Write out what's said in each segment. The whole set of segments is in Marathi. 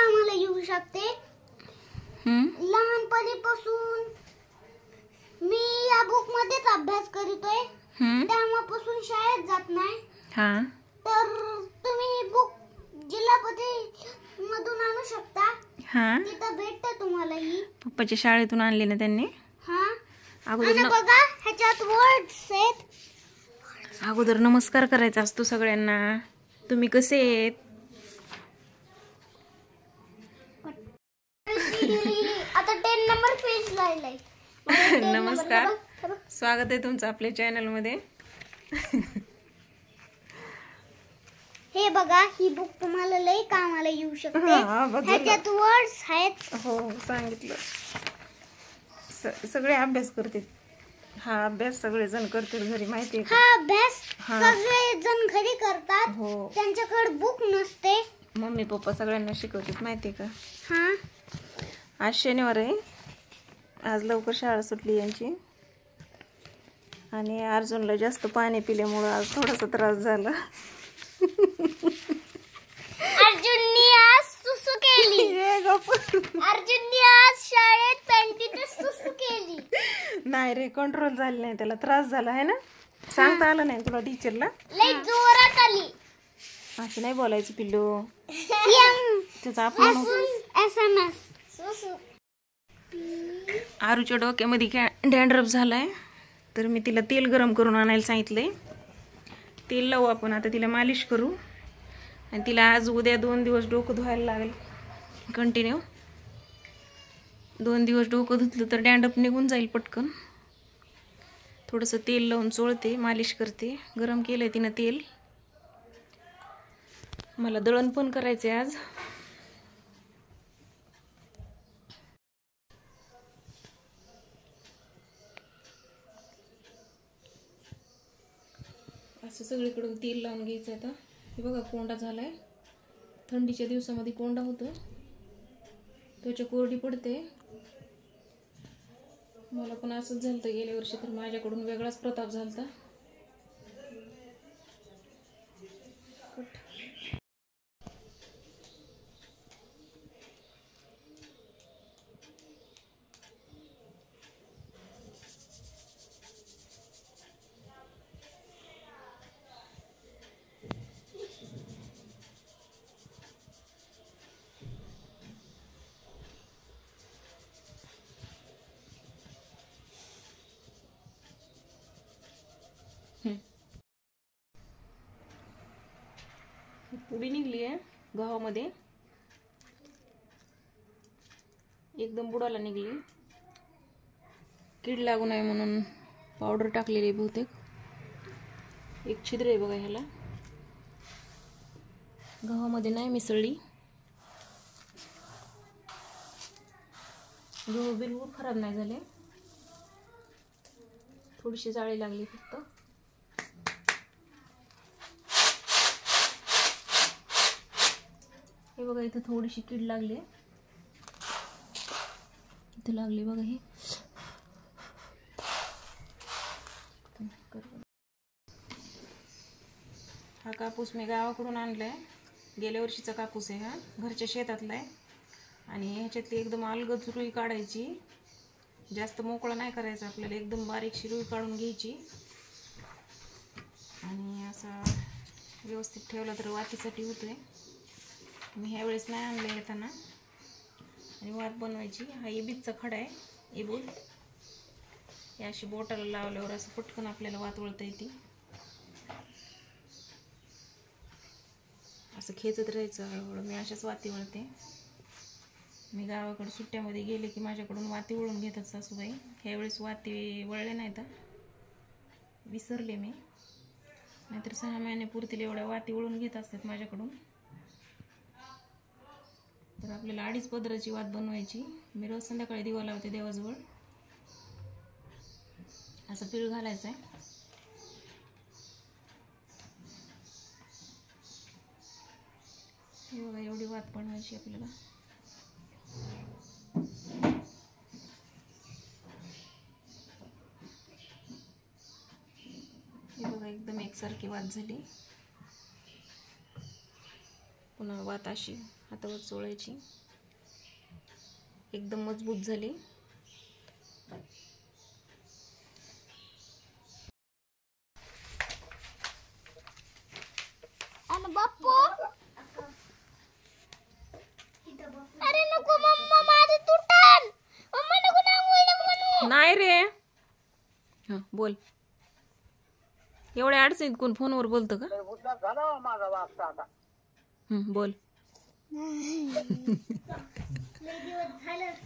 कामाला येऊ शकते. लहानपणीपासून मी या बुक मध्येच अभ्यास करतोय. तेव्हापासून शाळेत जात नाही. तर तुम्ही ही बुक जिल्हापती मधून आणू शकता. तिथं भेटतं तुम्हाला. ही पप्पाच्या शाळेतून आणली ना त्यांनी. आणि बघा ह्याच्यात वर्ड्स आहेत. अगोदर नमस्कार करायचा असतो सगळ्यांना. तुम्ही कसे आहेत? आता 10 नंबर पेज लायलाय. नमस्कार, स्वागत आहे तुमचं आपल्या चॅनल मध्ये. हे बघा, ही बुक तुम्हाला लई कामाला येऊ शकते. ह्याच्यात वर्ड्स आहेत. हो, सांगितलं. सगळे अभ्यास करते. हा अभ्यास सगळे जण करतात घरी, माहितीये का? हा अभ्यास सगळे जण घरी करतात. त्यांच्याकडे बुक नसते. मम्मी पप्पा सगळ्यांना शिकवतात, माहितीये का? आज शनिवार आहे. आज लवकर शाळा सुटली यांची. आणि अर्जुनला जास्त पाणी पिल्यामुळे आज थोडासा त्रास झाला. अर्जुननी आज सुसू केली. अर्जुननी आज शाळेत पॅन्टीतच सुसू केली. नाही रे, कंट्रोल झाली नाही, त्याला त्रास झाला आहे ना. सांगता आलं नाही तुला टीचरला? लई जोरात आली. असं नाही बोलायचं पिल्लू. त्याचा आरूच्या डोक्यामध्ये डॅन्ड्रफ झालाय, तर मी तिला तेल गरम करून आणायला सांगितलंय. तेल लावू आपण आता, तिला मालिश करू. आणि तिला आज उद्या 2 दिवस डोकं धुवायला लागेल कंटिन्यू. 2 दिवस डोकं धुतलं तर डॅन्ड्रफ निघून जाईल पटकन. थोडंसं तेल लावून चोळते, मालिश करते. गरम केलंय तिनं तेल. मला दळण पण करायचंय आज. असं सगळीकडून तेल लावून घ्यायचं. आता हे बघा, कोंडा झालाय. थंडीच्या दिवसामध्ये कोंडा होतो, त्वचा कोरडी पडते. मला पण असंच झालं गेल्या वर्षी, तर माझ्याकडून वेगळाच प्रताप झालता. पुडी निघली आहे गव्हामध्ये, एकदम बुडाला निघली. कीड लागू नये म्हणून पावडर टाकलेली बहुतेक. एक छिद्र आहे बघा ह्याला. गव्हामध्ये नाही मिसळली. गहू बिलकुल खराब नाही झाले, थोडीशी जाळी लागली फक्त. हे बघा, इथं थोडीशी कीड लागली. इथं लागली बघा. हे हा कापूस मी गावाकडून आणलाय. गेल्या वर्षीचा कापूस आहे हा, घरच्या शेतातला आहे. आणि ह्याच्यातली एकदम अलगद रुई काढायची. जास्त मोकळा नाही करायचा आपल्याला, एकदम बारीकशी रुई काढून घ्यायची. आणि असा व्यवस्थित ठेवला तर वातीसाठी होतोय. मी ह्या वेळेस नाही आणलं येताना. आणि वात बनवायची. हा इबीचा खडा आहे, इबूल. हे अशी बोटाला लावल्यावर असं पटकन आपल्याला वात वळता येते. असं खेचत राहायचं हळूहळू. मी अशाच वाती वळते. मी गावाकडे सुट्ट्यामध्ये गेले की माझ्याकडून वाती वळून घेतात सासूबाई. ह्यावेळेस वाती वळले नाहीत, विसरले मी. नाहीतर 6 महिन्यापुरतील एवढ्या वाती वळून घेत असतात माझ्याकडून. तर आपल्याला 2.5 पदराची वात बनवायची. मी रोज संध्याकाळी दिवा लावते देवाजवळ. असं पीळ घालायचं आहे. हे बघा, एवढी वात बनवायची आपल्याला. हे बघा, एकदम एकसारखी वात झाली. पुन्हा वात अशी हातावर चोळायची. एकदम मजबूत झाली. आणि बाप्पू, अरे नको मम्मा, माझं तुटन. मम्मा नको ना म्हणू. नाही रे. हा बोल. एवढ्या अडचणीत कोण फोनवर बोलतं का? बोल.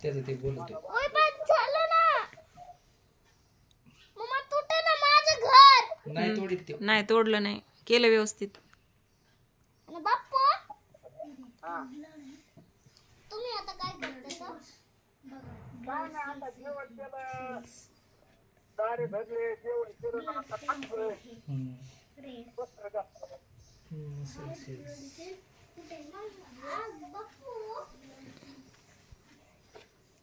त्याचं ते बोलत ओय पण झालं ना. मम्मा तुटन ना माझं घर. नाही तोडीत ते. नाही तोडलं नाही, केलं व्यवस्थित. आणि बाप्पू, तुम्ही आता काय करता? बाप्पू,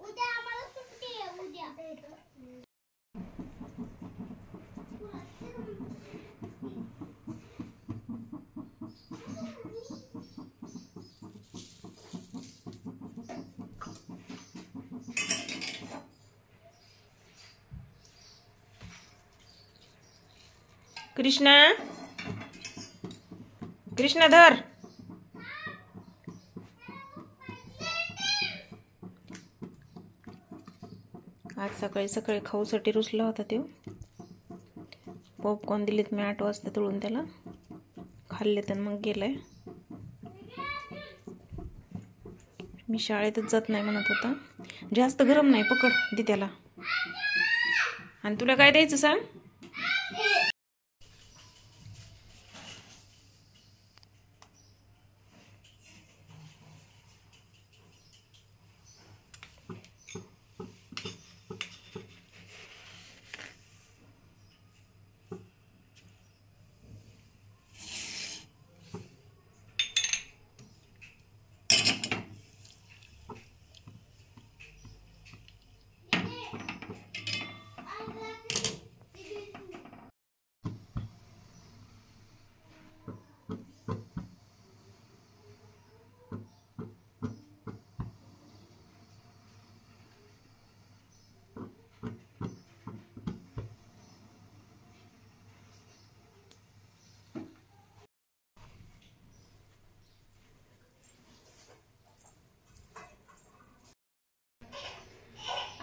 उद्या आम्हाला सुट्टी आहे. उद्या कृष्णा, कृष्णा धर. आज सकाळी सकाळी खाऊसाठी रुसला होता तो. पॉपकॉर्न दिलेत मी 8 वाजता तळून त्याला. खाल्ले तर मग गेलाय. मी शाळेतच जात नाही म्हणत होता. जास्त गरम नाही, पकड दे त्याला. आणि तुला काय द्यायचं सांग?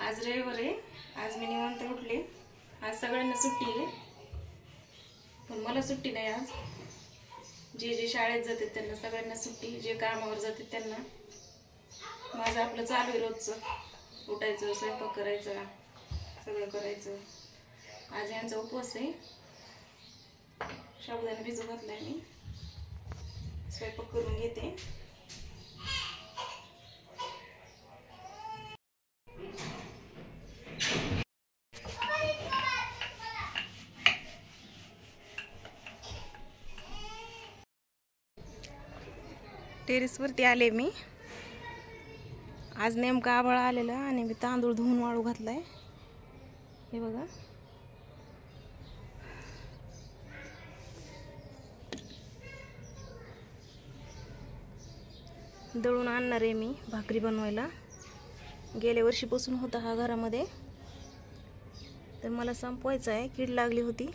आज रविवार आहे. आज मी निवांत उठले. आज सगळ्यांना सुट्टी आहे, पण मला सुट्टी नाही आज. जे जे शाळेत जातात त्यांना सगळ्यांना सुट्टी, जे कामावर जातात त्यांना. माझं आपलं चालू आहे रोजचं. उठायचं, स्वयंपाक करायचा, सगळं करायचं. आज यांचा उपवास आहे. साबुदाणा भिजू घातलाय मी. स्वयंपाक करून घेते. टेरेसवरती आले मी. आज नेमका आभाळ आलेला आणि मी तांदूळ धुवून वाळू घातलाय. हे बघा. दळून आणणार आहे मी भाकरी बनवायला. गेल्या वर्षीपासून होता हा घरामध्ये, तर मला संपवायचा आहे. कीड लागली होती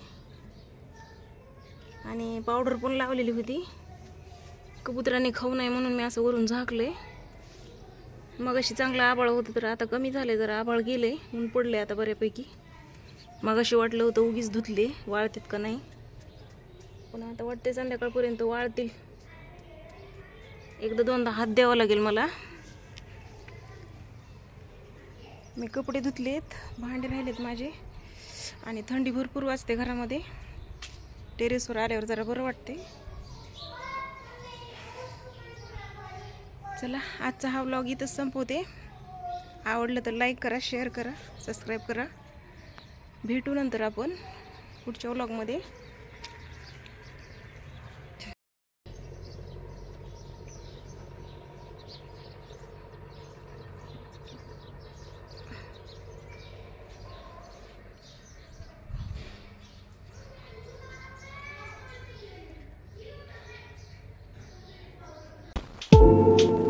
आणि पावडर पण लावलेली होती. कबुतरांनी खाऊ नये म्हणून मी असं वरून झाकले. मग अशी चांगलं आभाळ होतं, तर आता कमी झाले. जरा आभाळ गेले, ऊन पडले आता बऱ्यापैकी. मग अशी वाटलं होतं उगीच धुतले, वाळतात का नाही, पण आता वाटते संध्याकाळपर्यंत वाळतील. एकदा दोनदा हात द्यावा लागेल मला. मी कपडे धुतलेत, भांडे राहिलेत माझे, आणि थंडी भरपूर वाजते घरामध्ये. टेरेसवर आल्यावर जरा बरं वाटते. चला, आजचा हा व्लॉग इथंच संपवते. आवडलं तर लाईक करा, शेअर करा, सबस्क्राईब करा. भेटू नंतर आपण पुढच्या व्लॉगमध्ये. बाय.